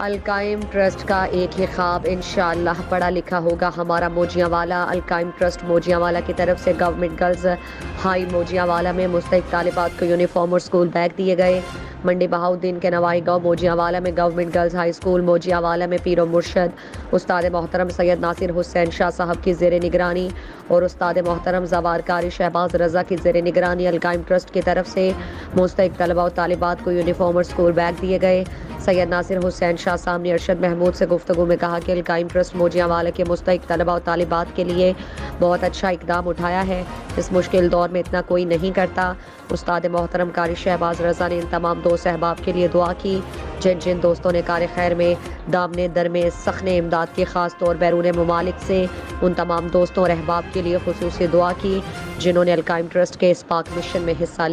القائم trust کا ایک ہی خواب، انشاءاللہ پڑھا لکھا ہوگا ہمارا موجیاں والا۔ القائم ٹرسٹ موجیاں والا کی طرف سے گورنمنٹ گرلز ہائی موجیاں والا میں مستحق طالبات کو یونیفارم اور اسکول بیگ دیے گئے۔ منڈی بہاؤالدین کے نوائی گاؤں موجیاں والا میں گورنمنٹ گرلز ہائی اسکول موجیاں والا میں پیر و مرشد استاد محترم سید ناصر حسین شاہ صاحب کی زیر نگرانی اور استاد محترم زوار قاری شہباز رضا کی زیر نگرانی القائم ٹرسٹ کی طرف سے مستحق طلباء و طالبات کو یونیفارم اور اسکول بیگ دیے گئے۔ سید ناصر حسین شاہ صاحب نے ارشد محمود سے گفتگو میں کہا کہ القائم ٹرسٹ موجیاں والا کے مستحق طلباء و طالبات کے لیے بہت اچھا اقدام اٹھایا ہے، اس مشکل دور میں اتنا کوئی نہیں کرتا۔ استاد محترم قاری شہباز رضا نے ان تمام دوست احباب کے لیے دعا کی جن جن دوستوں نے کار خیر میں دامنے در میں سخن امداد کی، خاص طور بیرون ممالک سے ان تمام دوستوں اور احباب کے لیے خصوصی دعا کی جنہوں نے القائم ٹرسٹ کے اس پاک مشن میں حصہ لیا۔